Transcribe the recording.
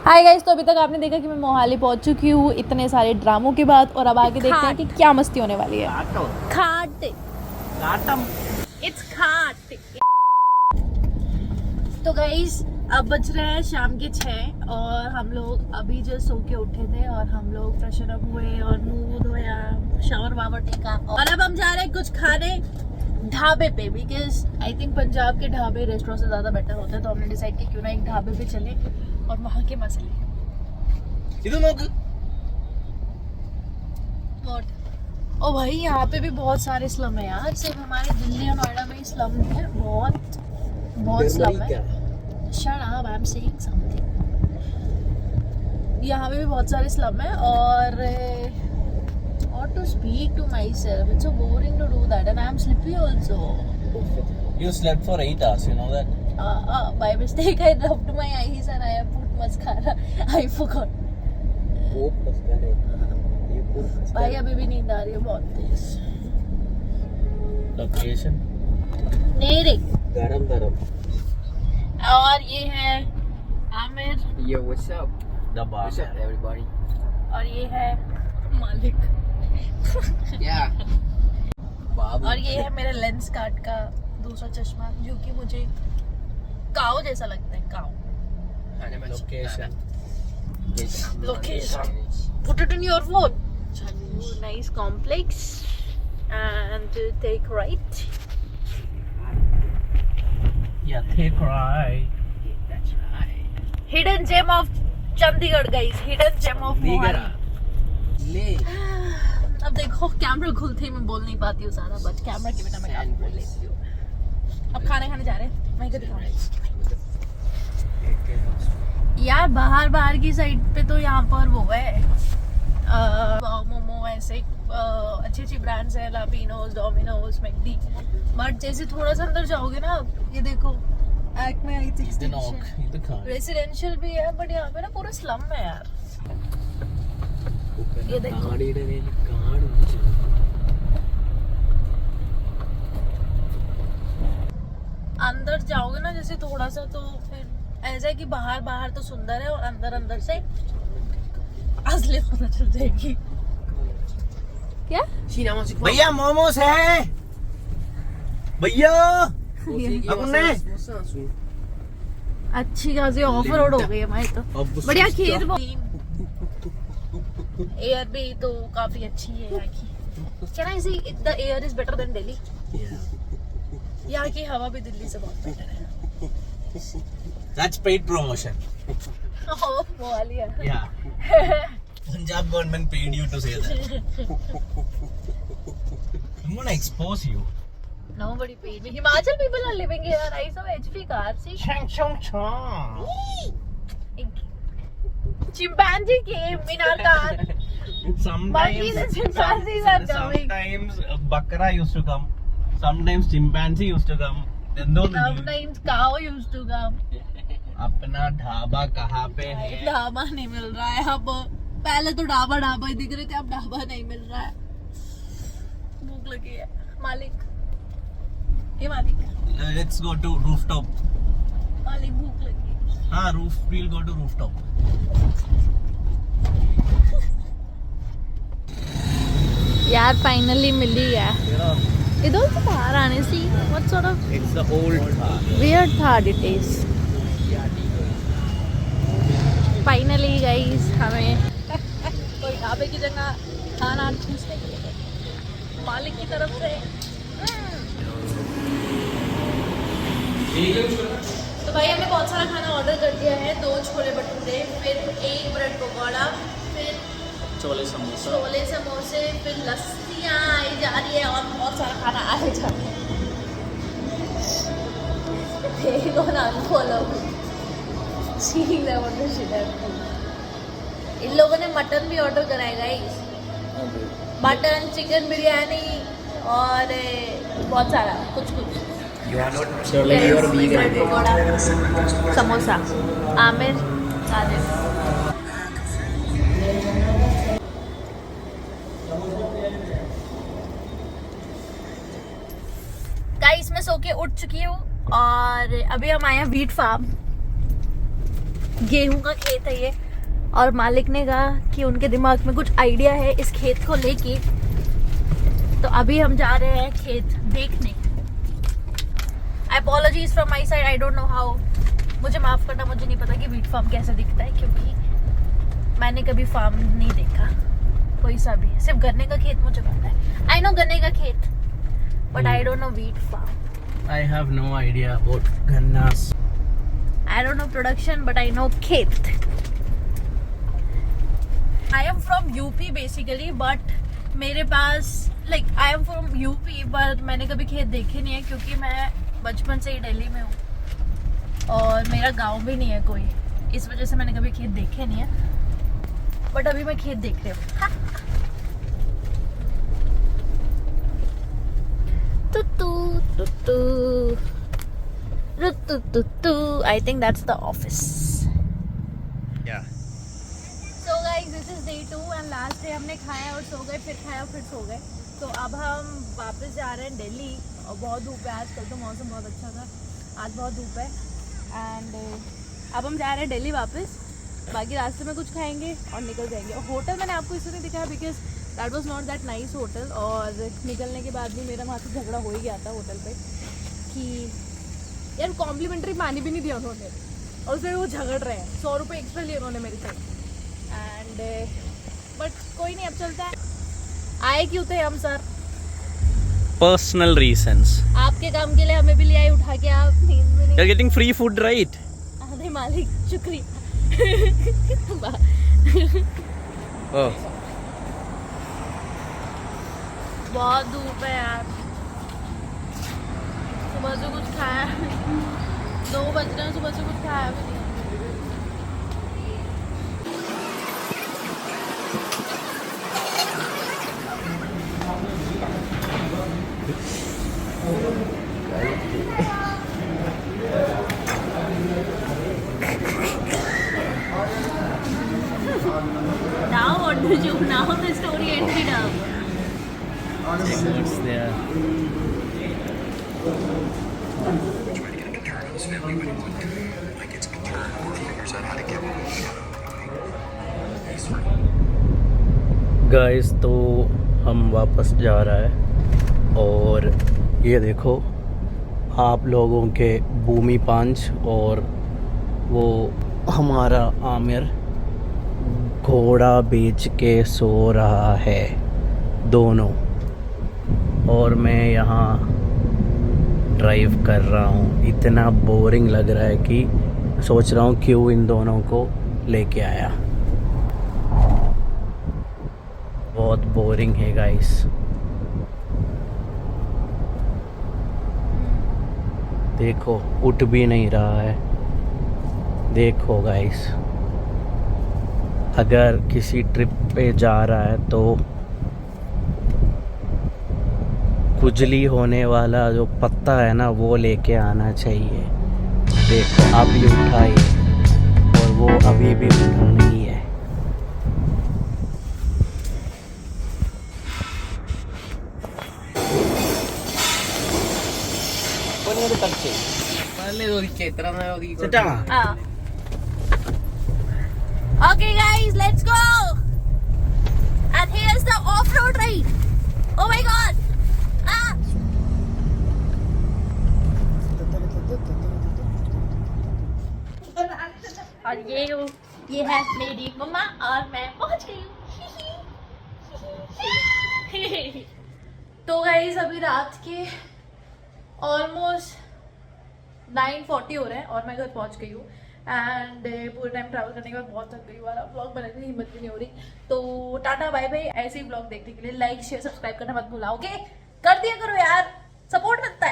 Hi guys, तो अभी तक आपने देखा कि मैं मोहाली पहुंच चुकी हूँ इतने सारे ड्रामों के बाद। और अब आगे देखते हैं कि क्या मस्ती होने वाली है। खाट इट्स खाट। तो गाइस अब बज रहे हैं शाम के 6 और हम लोग अभी जो सो के उठे थे और हम लोग फ्रेशन अप हुए और मुंह धोया, शावर वावर टेका और अब हम जा रहे हैं कुछ खाने ढाबे पे। बिकॉज आई थिंक पंजाब के ढाबे रेस्टोरेंट से ज़्यादा बेटर होते हैं, तो हमने डिसाइड किया क्यों ना एक ढाबे पे चले और वहाँ के मजे लें। ओ भाई, यहाँ पे भी बहुत सारे स्लम है यार। सिर्फ हमारे दिल्ली और नोएडा में ही स्लम है, बहुत स्लम है। Shut up, I'm saying something. यहाँ पे भी बहुत सारे स्लम है और to speak to myself, it's so boring to do that and I'm sleepy also. You slept for 8 hours, you know that? By mistake I rubbed my eyes and I have put mascara. I forgot. भाई अभी भी नींद आ रही है बहुत तेज। Location? नहीं रे। गरम और ये है Aamir. Yo, what's up? The bar. What's up, everybody? और ये है मालिक। Yeah. बाबू। और ये है मेरे लेंस कार्ट का दूसरा चश्मा जो कि मुझे काऊ जैसा लगता है। काऊ। Location. Location. Put it in your phone. Nice complex and take right. Yeah, take right. That's right. Hidden gem of Chandigarh, guys. Hidden gem of Mohali. ले। अब देखो कैमरा खुलते ही मैं बोल नहीं पाती हूँ सारा, बट कैमरा के बिना मैं काफी बोल लेती हूँ। अब खाने खाने जा रहे हैं, वहीं को दिखाऊँ यार। बाहर की साइड पे तो यहाँ पर वो है मोमो, ऐसे अच्छी ब्रांड्स है, लापिनोज, डोमिनोज, मैकडी। बट जैसे थोड़ा सा अंदर जाओगे ना, ये देखो एक्मे आई थिंक रेसिडेंशियल भी है, बट यहाँ पे ना पूरा स्लम है यार। ये देखो अंदर जाओगे ना जैसे थोड़ा सा, तो फिर ऐसा है कि बाहर तो सुंदर है और अंदर से असलियत पता चल जाएगी। क्या भैया मोमोस है भैया। अपने अच्छी खासी ऑफर हो गई हमारी तो। बढ़िया खीर, एयर भी तो काफी अच्छी है यहाँ की। क्या ना, इसी the air is better than Delhi. यहाँ की हवा भी दिल्ली से बहुत बेटर है। That's paid promotion. Oh, Mohali है। Yeah. Punjab government paid you to say that. I'm gonna expose you. Nobody paid me. Himachal people are living here. I saw HP cars. See? Chimpanzee came in our car. Monkeys and chimpanzees are coming. Sometimes bakra used to come. Sometimes chimpanzee used to come. Then those. Sometimes cow used to come. अपना ढाबा कहाँ पे है? ढाबा नहीं मिल रहा है अब। पहले तो ढाबा ही दिख रहे थे, अब ढाबा नहीं मिल रहा है। भूख लगी है मालिक। ये मालिक। Let's go to rooftop. मालिक भूख लगी है। हाँ, we'll go to rooftop. यार फाइनली मिल ही गया। इधर से बाहर आने से what sort of It's the old Thar. weird thought it is. Finally guys हमें कोई ढाबे की जगह खाना पूछने के लिए मालिक की तरफ से। तो भाई हमने बहुत सारा खाना ऑर्डर कर दिया है। 2 छोले भटूरे, फिर 1 ब्रेड पकौड़ा, फिर छोले समोसे, फिर लस्सियाँ आई जा रही है और बहुत सारा खाना आए जा रहा है। इन लोगों ने मटन भी ऑर्डर कराया गाइस। मटन, चिकन बिरयानी और बहुत सारा कुछ। समोसा आमिर आदिल। गाइस मैं सो के उठ चुकी हूँ और अभी हम आए हैं व्हीट फार्म। गेहूं का खेत है ये, और मालिक ने कहा कि उनके दिमाग में कुछ आइडिया है इस खेत को लेके, तो अभी हम जा रहे हैं खेत देखने। Apologies from my side, I don't know how, मुझे माफ करना, मुझे नहीं पता कि वीट फार्म कैसे दिखता है, क्योंकि मैंने कभी फार्म नहीं देखा कोई सा भी। सिर्फ गन्ने का खेत मुझे पता है, आई नो गन्ने का खेत, but I don't know wheat farm. I have no idea about gannas. I don't know production, but I know खेत। I am from UP basically, but मेरे पास I am from UP, but मैंने कभी खेत देखे नहीं है, क्योंकि मैं बचपन से ही दिल्ली में हूँ और मेरा गांव भी नहीं है कोई, इस वजह से मैंने कभी खेत देखे नहीं है। बट अभी मैं खेत देख रही हूँ। I think that's the office. Yeah. So guys, this is day 2 and last day हमने खाया और सो गए, फिर खाया फिर सो गए। तो अब हम वापस जा रहे हैं दिल्ली, और बहुत धूप है आज, कल तो मौसम बहुत अच्छा था, आज बहुत धूप है। एंड अब हम जा रहे हैं दिल्ली वापस, बाकी रास्ते में कुछ खाएंगे और निकल जाएंगे। और होटल मैंने आपको इसलिए नहीं दिखाया because that was not that nice hotel, और निकलने के बाद भी मेरा वहाँ से झगड़ा हो ही गया था होटल पे कि यार कॉम्प्लीमेंट्री पानी भी नहीं दिया उन्होंने, और उसमें वो झगड़ रहे हैं, 100 रुपये एक्स्ट्रा लिए उन्होंने मेरे से। एंड बट कोई नहीं, अब चलता है। आए क्यों थे हम सर? Personal reasons. आपके काम के लिए हमें भी ले आए उठा के, आप नींद में नहीं। You're getting free food, right? अरे मालिक शुक्रिया। Oh. बहुत धूप है यार, सुबह से कुछ खाया 2 बज रहे हैं, सुबह से कुछ खाया भी नहीं। Now what do you? Now the story ended up. What's there? Guys, तो हम वापस जा रहा है, और ये देखो आप लोगों के भूमि पांच और वो हमारा आमिर घोड़ा बेच के सो रहा है दोनों, और मैं यहाँ ड्राइव कर रहा हूँ। इतना बोरिंग लग रहा है कि सोच रहा हूँ क्यों इन दोनों को लेके आया। बहुत बोरिंग है गाइस। देखो उठ भी नहीं रहा है। देखो गाइस, अगर किसी ट्रिप पे जा रहा है तो खुजली होने वाला जो पत्ता है ना, वो लेके आना चाहिए। देखो अभी उठा ही, और वो अभी भी उठा नहीं है। Okay guys, let's go. And here's the off-road ride. Oh my god. Ah. और ये है मेरी मम्मा, और मैं पहुंच गई हूँ। तो गाइस अभी रात के ऑलमोस्ट 9:40 हो रहे हैं और मैं घर पहुंच गई हूँ। एंड पूरे टाइम ट्रैवल करने के बाद बहुत थक गई हूँ, ब्लॉग बनाने की हिम्मत भी नहीं हो रही। तो टाटा बाय बाय। ऐसे ही ब्लॉग देखने के लिए लाइक शेयर सब्सक्राइब करना मत भूला, ओके? कर दिया करो यार, सपोर्ट मिलता है।